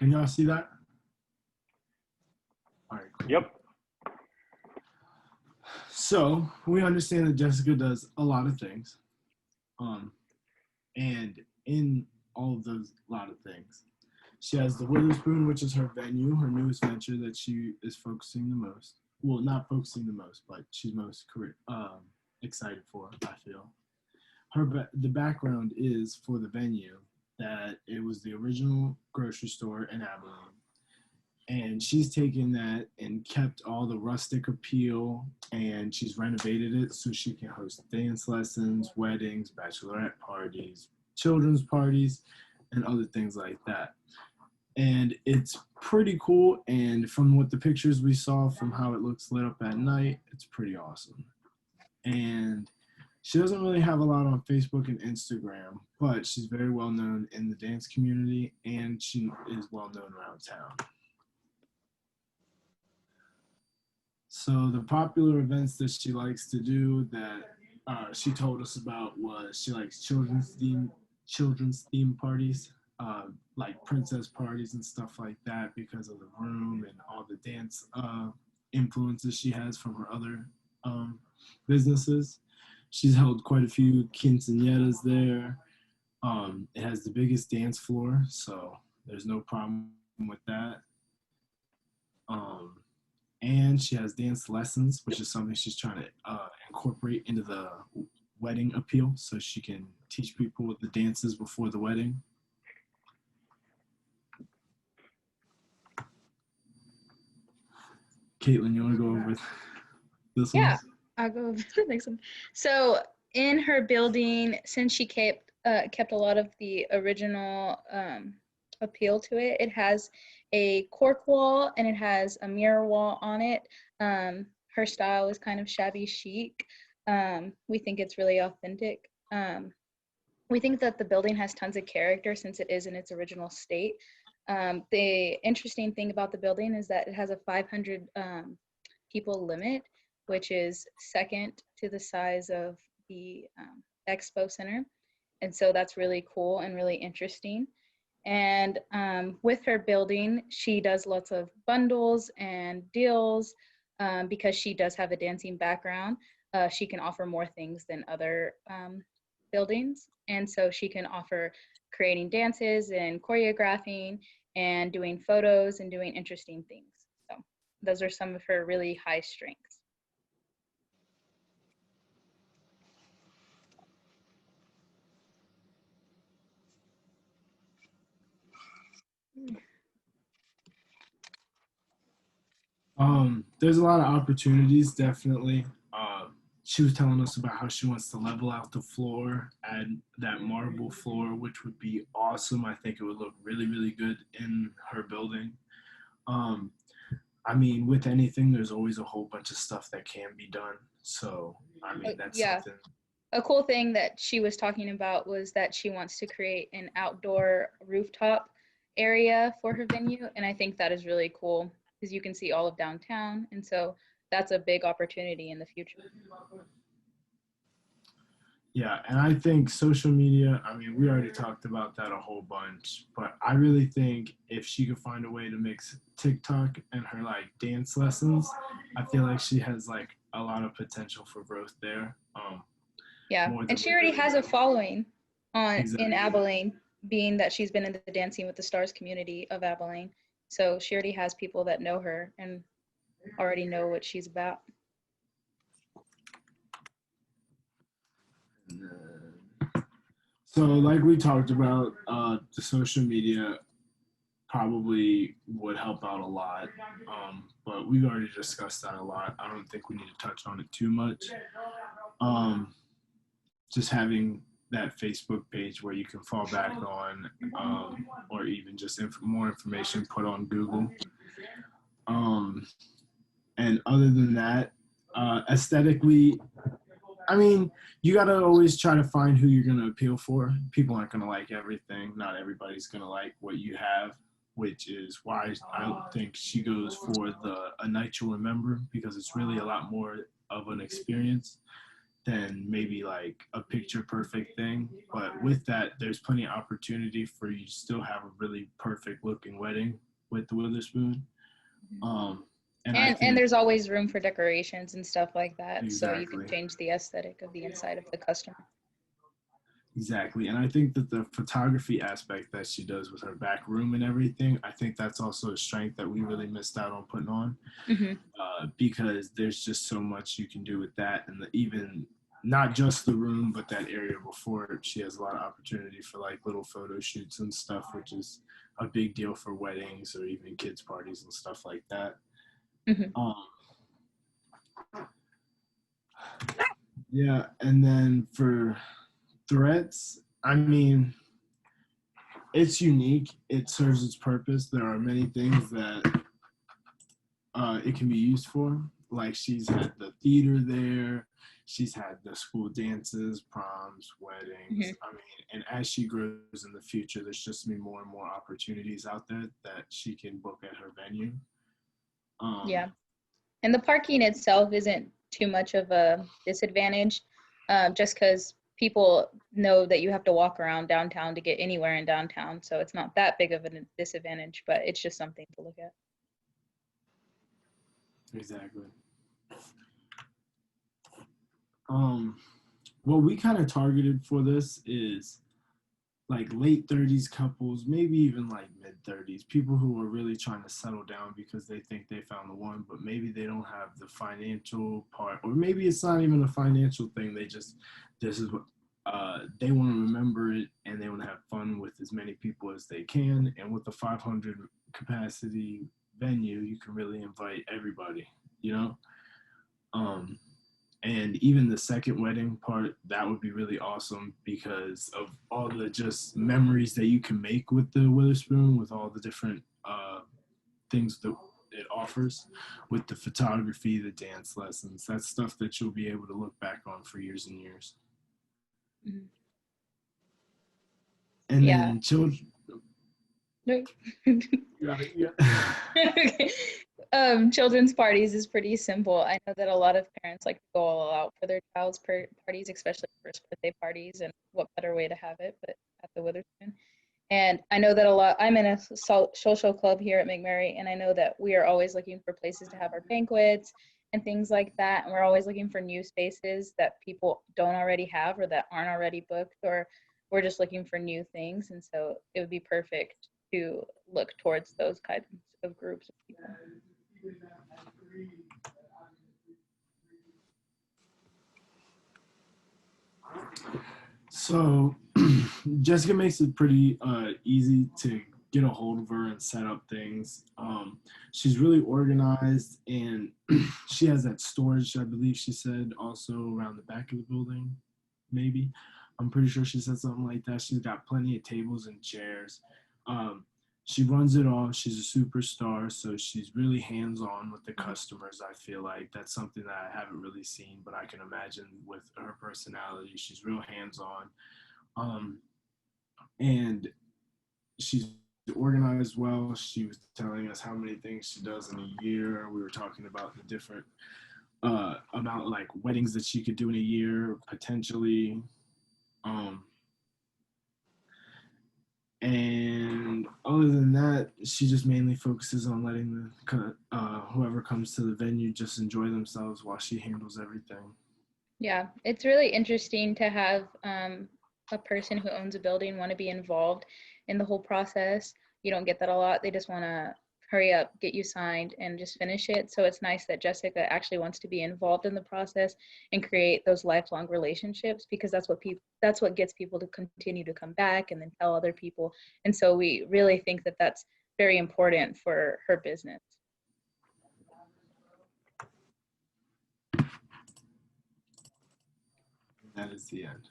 Can y'all see that? All right, cool. Yep. So we understand that Jessica does a lot of things. And in all of those lot of things, she has the Witherspoon, which is her venue, her newest venture that she is focusing the most. Well, not focusing the most, but she's most excited for, I feel. The background is for the venue that it was the original grocery store in Abilene. And she's taken that and kept all the rustic appeal, and she's renovated it so she can host dance lessons, weddings, bachelorette parties, children's parties, and other things like that. And it's pretty cool. And from what the pictures we saw, from how it looks lit up at night, it's pretty awesome. And she doesn't really have a lot on Facebook and Instagram, but she's very well known in the dance community, and she is well known around town. So the popular events that she likes to do that she told us about was she likes children's theme parties, like princess parties and stuff like that, because of the room and all the dance influences she has from her other businesses. She's held quite a few quinceañeras there. It has the biggest dance floor, so there's no problem with that. And she has dance lessons, which is something she's trying to incorporate into the wedding appeal, so she can teach people the dances before the wedding. Caitlin, you want to go over this one? Yeah, I'll go over the next one. So in her building, since she kept a lot of the original appeal to it, it has a cork wall and it has a mirror wall on it. Her style is kind of shabby chic. We think it's really authentic. We think that the building has tons of character since it is in its original state. The interesting thing about the building is that it has a 500 people limit, which is second to the size of the expo center. And so that's really cool and really interesting. And with her building, she does lots of bundles and deals because she does have a dancing background. She can offer more things than other buildings. And so she can offer creating dances and choreographing and doing photos and doing interesting things. So those are some of her really high strengths. There's a lot of opportunities, definitely. She was telling us about how she wants to level out the floor, add that marble floor, which would be awesome. I think it would look really, really good in her building. I mean, with anything, there's always a whole bunch of stuff that can be done. So, I mean, that's something. A cool thing that she was talking about was that she wants to create an outdoor rooftop area for her venue. And I think that is really cool because you can see all of downtown. And so that's a big opportunity in the future. Yeah, and I think social media, I mean, we already talked about that a whole bunch, but I really think if she could find a way to mix TikTok and her like dance lessons, I feel like she has like a lot of potential for growth there. Yeah, and she already has a following in Abilene, being that she's been in the Dancing with the Stars community of Abilene. So she already has people that know her and already know what she's about. So like we talked about, the social media probably would help out a lot, but we've already discussed that a lot. I don't think we need to touch on it too much. Just having that Facebook page where you can fall back on, or even just more information put on Google. And other than that, aesthetically, I mean, you got to always try to find who you're going to appeal for. People aren't going to like everything. Not everybody's going to like what you have, which is why I think she goes for A Night You'll Remember, because it's really a lot more of an experience than maybe like a picture perfect thing. But with that, there's plenty of opportunity for you to still have a really perfect looking wedding with the Witherspoon. And I And think there's always room for decorations and stuff like that, so you can exactly. change the aesthetic of the inside of the customer. Exactly. And I think that the photography aspect that she does with her back room and everything, I think that's also a strength that we really missed out on putting on, Hmm. because there's just so much you can do with that. And even not just the room, but that area before it, she has a lot of opportunity for like little photo shoots and stuff, which is a big deal for weddings or even kids' parties and stuff like that. Hmm. Um, yeah. And then for threats, I mean, it's unique. It serves its purpose. There are many things that it can be used for. Like she's had the theater there. She's had the school dances, proms, weddings. Hmm. I mean, and as she grows in the future, there's just gonna be more and more opportunities out there that she can book at her venue. Yeah. And the parking itself isn't too much of a disadvantage, just because people know that you have to walk around downtown to get anywhere in downtown. So it's not that big of a disadvantage, but it's just something to look at. Exactly. Um, what we kind of targeted for this is like late 30s couples, maybe even like mid 30s, people who are really trying to settle down because they think they found the one, but maybe they don't have the financial part, or maybe it's not even a financial thing. They just, this is what they want to remember it, and they want to have fun with as many people as they can. And with the 500 capacity venue, you can really invite everybody, you know? Um, and even the second wedding part, that would be really awesome because of all the just memories that you can make with the Witherspoon, with all the different things that it offers, with the photography, the dance lessons. That's stuff that you'll be able to look back on for years and years. Mhm. And Yeah. then children. No. Yeah. Okay. Children's parties is pretty simple. I know that a lot of parents like to go all out for their child's parties, especially first birthday parties, and what better way to have it but at the Witherspoon. And I know that a lot, I'm in a social club here at McMurray, and I know that we are always looking for places to have our banquets and things like that. And we're always looking for new spaces that people don't already have or that aren't already booked, or we're just looking for new things. And so it would be perfect to look towards those kinds of groups of people. So Jessica makes it pretty easy to get a hold of her and set up things. She's really organized, and she has that storage, I believe she said, also around the back of the building, maybe. I'm pretty sure she said something like that. She's got plenty of tables and chairs. Um, she runs it all. She's a superstar, so she's really hands-on with the customers. I feel like that's something that I haven't really seen, but I can imagine with her personality, she's real hands-on. Um, and she's organized well. She was telling us how many things she does in a year. We were talking about the different amount like weddings that she could do in a year potentially. Um, and other than that, she just mainly focuses on letting the whoever comes to the venue just enjoy themselves while she handles everything. Yeah, it's really interesting to have a person who owns a building want to be involved in the whole process. You don't get that a lot. They just want to hurry up, get you signed, and just finish it. So it's nice that Jessica actually wants to be involved in the process and create those lifelong relationships, because that's what gets people to continue to come back and then tell other people. And so we really think that that's very important for her business. That is the end.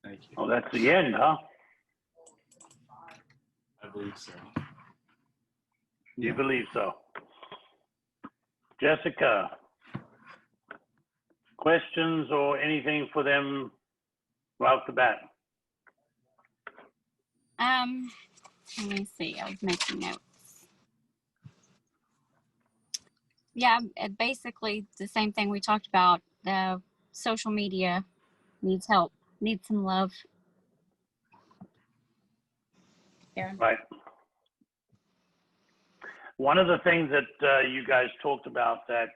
Thank you. Oh, that's the end, huh? I believe so. You believe so? Jessica, questions or anything for them right off the bat? Let me see. I was making notes. Yeah, basically the same thing we talked about. The social media needs help, needs some love. Yeah. Right. One of the things that you guys talked about that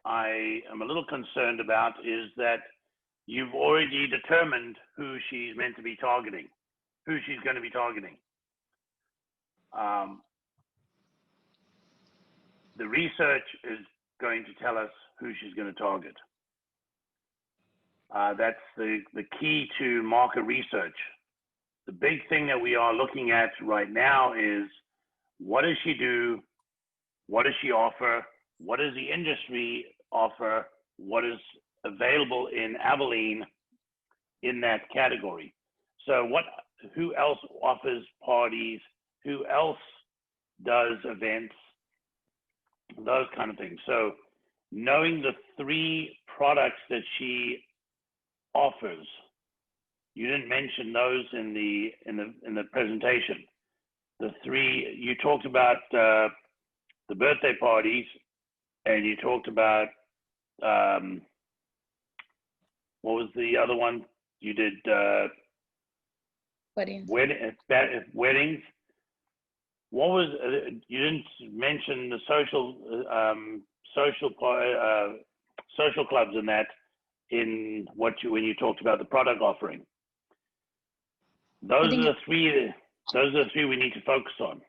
I am a little concerned about is that you've already determined who she's meant to be targeting, who she's going to be targeting. The research is going to tell us who she's going to target. That's the key to market research. The big thing that we are looking at right now is, what does she do? What does she offer? What does the industry offer? What is available in Abilene in that category? So who else offers parties? Who else does events? Those kind of things. So knowing the 3 products that she offers, you didn't mention those in the presentation. The 3 you talked about, the birthday parties, and you talked about what was the other one? You did Weddings. Weddings. What was you didn't mention the social clubs in that in when you talked about the product offering. Those are the 3. Those are the 3 we need to focus on.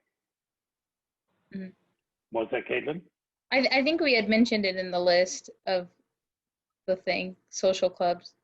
Mm-hmm. Was that Caitlin? I think we had mentioned it in the list of the thing, social clubs.